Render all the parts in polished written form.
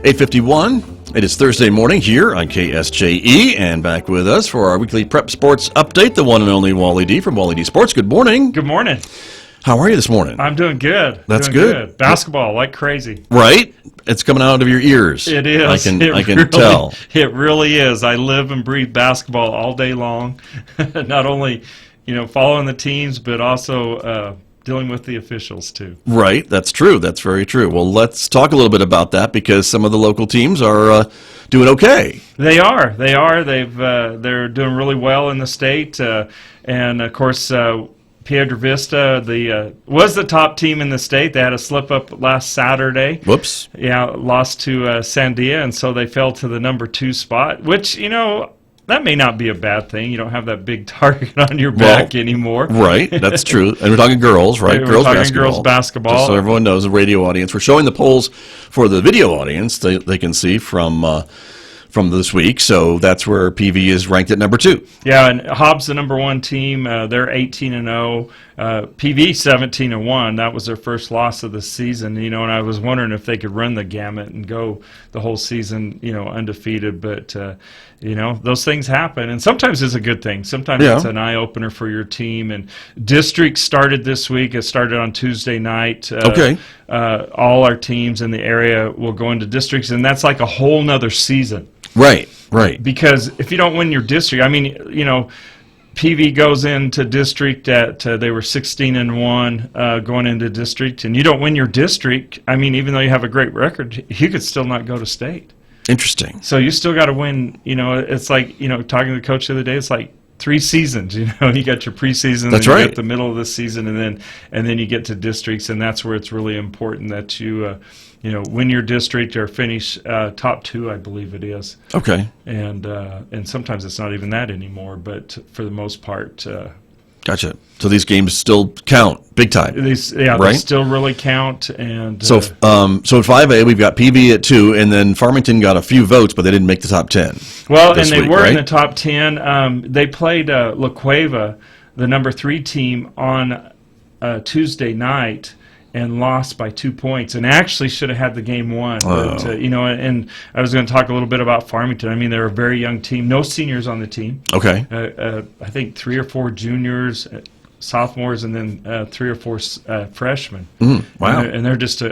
8:51. It is Thursday morning here on KSJE, and back with us for our weekly prep sports update, the one and only Wally D from Wally D Sports. Good morning. Good morning. How are you this morning? I'm doing good. That's good. Basketball like crazy. Right? It's coming out of your ears. It is. I can tell. It really is. I live and breathe basketball all day long. Not only, following the teams, but also dealing with the officials too. Right. That's true. That's very true. Well, let's talk a little bit about that because some of the local teams are doing okay. They are. They're doing really well in the state, and of course. Piedra Vista was the top team in the state. They had a slip-up last Saturday. Whoops. Yeah, lost to Sandia, and so they fell to the number 2 spot, which, that may not be a bad thing. You don't have that big target on your back anymore. Right, that's true. And we're talking girls, right? Girls basketball. Just so everyone knows, the radio audience. We're showing the polls for the video audience. They can see from this week, so that's where PV is ranked at number 2. Yeah, and Hobbs, the number 1 team, they're 18-0. PV 17-1. That was their first loss of the season. And I was wondering if they could run the gamut and go the whole season, undefeated. But those things happen, and sometimes it's a good thing. Sometimes it's an eye opener for your team. And district started this week. It started on Tuesday night. Okay. All our teams in the area will go into districts, and that's like a whole nother season. Right. Because if you don't win your district, PV goes into district at they were 16-1 going into district, and you don't win your district. Even though you have a great record, you could still not go to state. Interesting. So you still got to win. It's like talking to the coach the other day. It's like 3 seasons. You got your preseason. That's then right. You get the middle of the season, and then you get to districts, and that's where it's really important that you win your district or finish top 2, I believe it is. Okay. And sometimes it's not even that anymore, but for the most part. Gotcha. So these games still count big time. They still really count. And so at 5A we've got PV at 2, and then Farmington got a few votes, but they didn't make the top 10. Well, and they were in the top 10. They played La Cueva, the number 3 team, on Tuesday night, and lost by 2 points, and actually should have had the game won. But, and I was going to talk a little bit about Farmington. They're a very young team, no seniors on the team. Okay. I think 3 or 4 juniors, sophomores, and then 3 or 4 freshmen. Wow. And they're just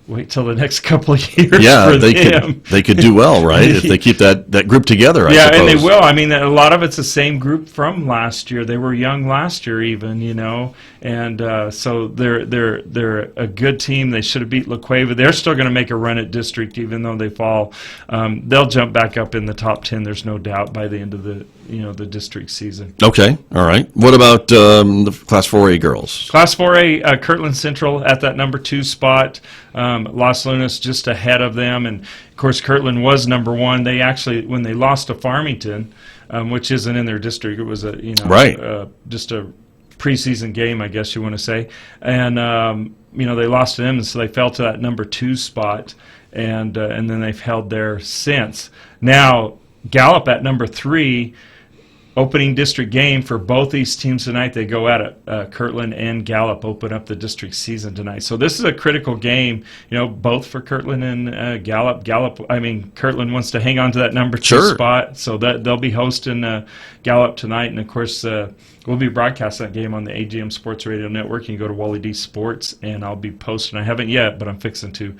wait till the next couple of years. Yeah, for they could do well, right? If they keep that group together. I suppose. And they will. A lot of it's the same group from last year. They were young last year, even and so they're a good team. They should have beat La Cueva. They're still going to make a run at district, even though they fall. They'll jump back up in the top 10. There's no doubt by the end of the the district season. Okay, all right. What about the Class 4A girls? Class 4A, Kirtland Central at that number 2 spot. Los Lunas just ahead of them, and of course Kirtland was number 1. They actually, when they lost to Farmington, which isn't in their district, it was just a preseason game, I guess you want to say, and they lost to them, and so they fell to that number 2 spot, and then they've held there since. Now Gallup at number 3. Opening district game for both these teams tonight. They go at it. Kirtland and Gallup open up the district season tonight. So this is a critical game, both for Kirtland and Gallup. Kirtland wants to hang on to that number 2 spot, so that they'll be hosting Gallup tonight. And of course, we'll be broadcasting that game on the AGM Sports Radio Network. You can go to Wally D Sports, and I'll be posting. I haven't yet, but I'm fixing to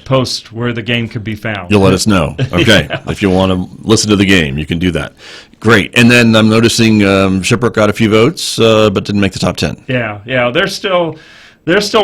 post where the game could be found. You'll let us know. Okay. If you want to listen to the game, you can do that. Great. And then I'm noticing Shiprock got a few votes, but didn't make the top 10. Yeah. They're still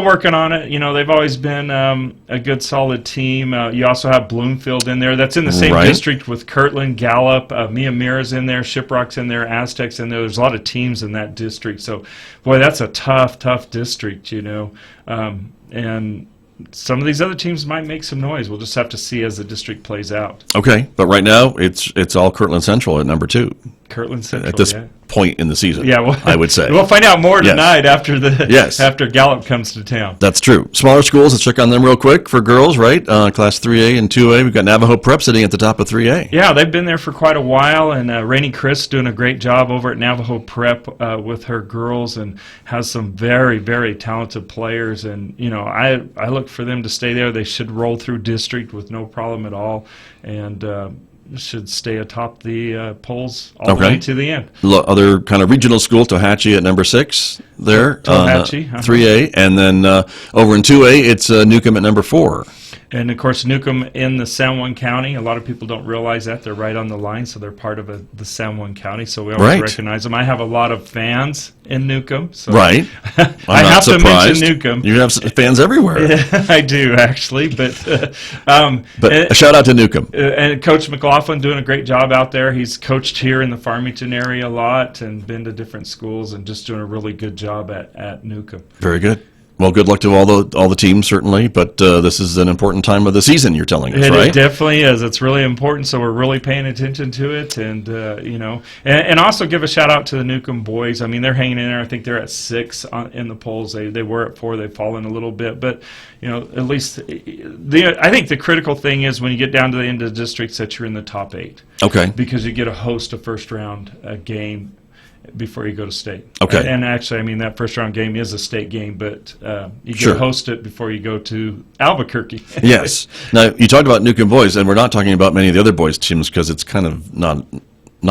working on it. They've always been a good, solid team. You also have Bloomfield in there. That's in the same district with Kirtland, Gallup, Mia Mira's in there, Shiprock's in there, Aztecs in there. There's a lot of teams in that district. So, boy, that's a tough district, and some of these other teams might make some noise. We'll just have to see as the district plays out. Okay, but right now it's all Kirtland Central at number 2. Kirtland Central, at this yeah. point in the season. Yeah, well, I would say. We'll find out more Yes. tonight after the Yes. after Gallup comes to town. That's true. Smaller schools, let's check on them real quick for girls, right? Class 3A and 2A. We've got Navajo Prep sitting at the top of 3A. Yeah, they've been there for quite a while, and Rainey Chris doing a great job over at Navajo Prep with her girls, and has some very, very talented players. And I look for them to stay there. They should roll through district with no problem at all, and should stay atop the polls all the way to the end. Other kind of regional school, Tohatchee at number 6 there. Tohatchee, 3A. And then over in 2A, it's Newcomb at number 4. And, of course, Newcomb in the San Juan County. A lot of people don't realize that. They're right on the line, so they're part of the San Juan County, so we always recognize them. I have a lot of fans in Newcomb. So right. I have to mention Newcomb. You have fans everywhere. Yeah, I do, actually. But a shout-out to Newcomb. And Coach McLaughlin doing a great job out there. He's coached here in the Farmington area a lot and been to different schools and just doing a really good job at Newcomb. Very good. Well, good luck to all the teams, certainly, but this is an important time of the season, you're telling us, right? It definitely is. It's really important, so we're really paying attention to it, and and also give a shout-out to the Newcomb boys. I mean, they're hanging in there. I think they're at 6 in the polls. They were at 4. They've fallen a little bit, but, at least I think the critical thing is when you get down to the end of the districts that you're in the top 8. Okay. Because you get to host a first-round game before you go to state. Okay. And actually, I mean, that first round game is a state game, but you get Sure. to host it before you go to Albuquerque. Yes. Now, you talked about Newcomb boys, and we're not talking about many of the other boys' teams because it's kind of not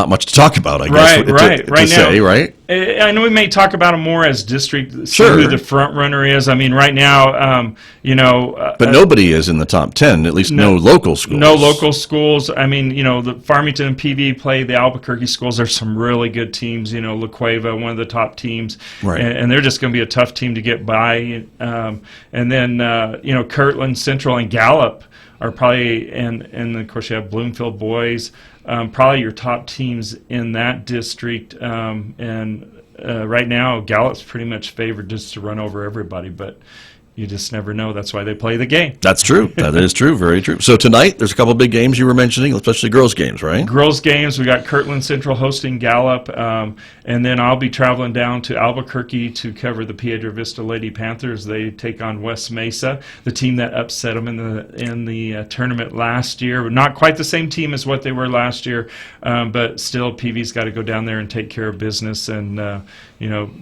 much to talk about, I guess. Right now. Say, right? I know we may talk about them more as district, Sure. who the front runner is. I mean, right now, But nobody is in the top 10, at least no local schools. No local schools. I mean, the Farmington and PV play the Albuquerque schools. There's some really good teams. La Cueva, one of the top teams. Right. And they're just going to be a tough team to get by. And then, Kirtland, Central, and Gallup are probably, and of course you have Bloomfield boys, probably your top teams in that district. Right now, Gallup's pretty much favored just to run over everybody, but you just never know. That's why they play the game. That's true. That is true. Very true. So tonight, there's a couple big games you were mentioning, especially girls' games, right? Girls' games. We got Kirtland Central hosting Gallup, and then I'll be traveling down to Albuquerque to cover the Piedra Vista Lady Panthers. They take on West Mesa, the team that upset them in the tournament last year. Not quite the same team as what they were last year, but still, PV's got to go down there and take care of business, and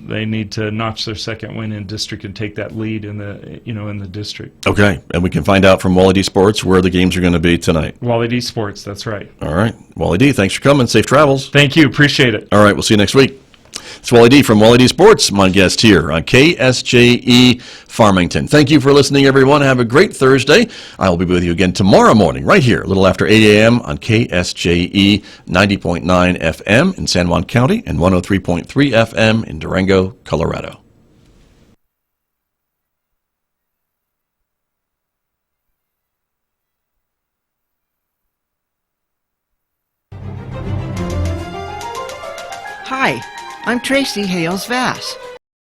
they need to notch their second win in district and take that lead in the district. Okay, and we can find out from Wally D Sports where the games are going to be tonight. Wally D Sports, that's right. All right, Wally D, thanks for coming. Safe travels. Thank you, appreciate it. All right, we'll see you next week. It's Wally D from Wally D Sports, my guest here on KSJE Farmington. Thank you for listening, everyone. Have a great Thursday. I will be with you again tomorrow morning, right here, a little after 8 a.m. on KSJE 90.9 FM in San Juan County and 103.3 FM in Durango, Colorado. Hi, I'm Tracy Hales Vass.